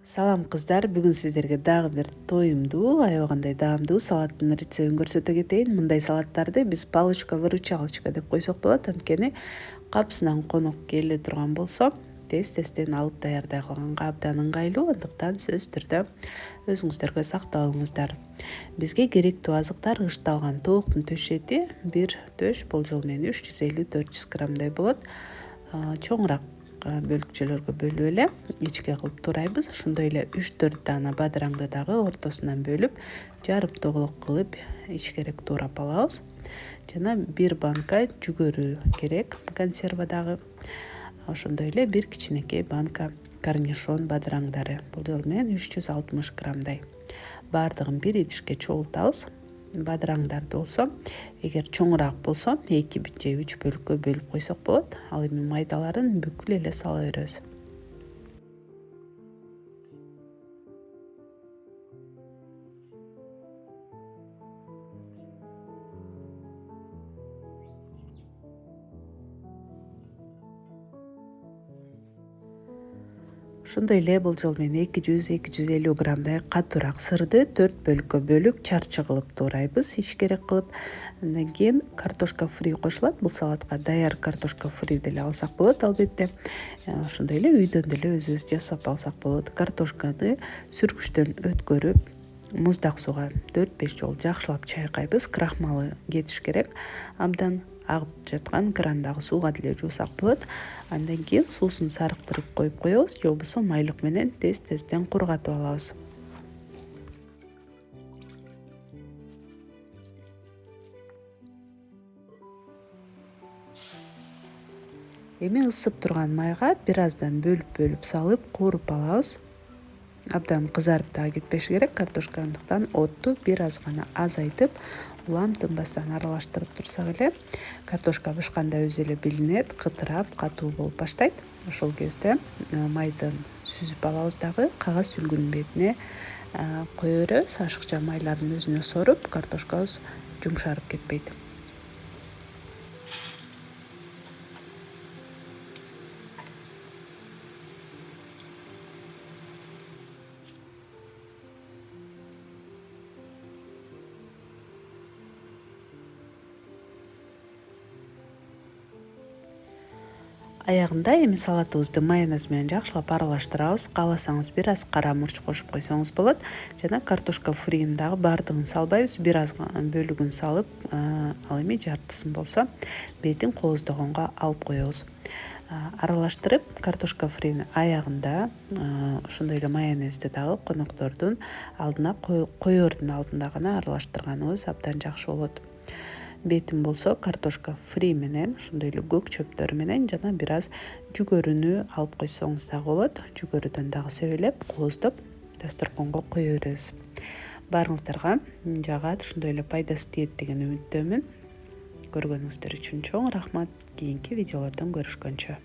Салам кыздар, бүгүн сиздерге дагы бир тоюмдуу, аябагандай даамдуу салаттын рецептин көрсөтө кетейин. Мындай салаттарды биз палочка-выручалочка деп койсок болот, анткени капысынан конок келе турган болсо, тез-тезден алып даярдай калганга абдан ыңгайлуу, андыктан сөзсүз түрдө өзүңүздөргө сактап алыңыздар. Бизге керектүү азыктар ычталган тооктун төш эти, бир төш болжол менен 350-400 граммдай болот. Чоңураак бөлүкчөлөргө бөлүп эле ичке кылып туурайбыз. Ошондой эле 3-4 даана бадыраңды дагы ортосунан бөлүп, жарып тоголок кылып ичкерээк туурап алабыз. Жана бир банка жүгөрү керек консервадагы. Ошондой эле бир кичинекей банка корнишон бадыраңдары, болжол менен 360 граммдай. Баардыгын бир идишке чогултабыз. Бадыраңдарды болсо, эгер чоңураак болсо 2 же 3 бөлүккө бөлүп койсок болот. Ал эми майдаларын бүкүл эле сала беребиз. Ошондой эле болжол менен 200-250 граммдай катуураак сырды 4 бөлүккө бөлүп, чарчы кылып туурайбыз, ичкерээк кылып. Андан кийин картошка фри кошулат. Бул салатка даяр картошка фри деле алсак болот, албетте. Ошондой эле үйдөн деле өзүбүз жасап алсак болот. Картошканы сүргүчтөн өткөрүп, муздак сууга 4-5 жолу жакшылап чайкайбыз. Крахмалы кетиш керек. Абдан агып жаткан крандагы сууга деле жуусак болот. Андан кийин суусун сарыктырып коюп коебуз, же болбосо майлык менен тез-тезден кургатып алабыз. Эми ысып турган майга бир аздан бөлүп салып кууруп алабыз. Абдан кызарып дагы кетпеши керек картошка, андыктан отту бир аз гана азайтып, улам тынбастан аралаштырып турсак эле картошка бышканда өзү эле билинет, кытырап, катуу болуп баштайт. Ошол кезде майдын сүзүп алабыз дагы кагаз сүлгүнүн бетине кое беребиз. Ашыкча майлардын өзүнө соруп, картошкабыз жумшарып кетпейт. Аягында эми салатыбызды майонез менен жакшылап аралаштырабыз. Кааласаңыз бир аз кара мурч кошуп койсоңуз болот. Жана картошка фринин дагы баардыгын салбайбыз, бир аз бөлүгүн салып, ал эми жартысын болсо бетин кооздогонго алып коебуз. Аралаштырып, картошка фринин аягында ошондой эле майонезди дагы коноктордун алдына коердун алдында гана аралаштырганыбыз абдан жакшы болот. Бетин болсо картошка фри менен, ошондой эле көк чөптөр менен жана бир аз жүгөрүнү алып койсоңуз дагы болот. Жүгөрүдөн дагы себелеп, кооздоп дасторконго кое беребиз. Баарыңыздарга жагат, ошондой эле пайдасы тиет деген үмүттөмүн. Көргөнүңүздөр үчүн чоң рахмат. Кийинки видеолордон көрүшкөнчө.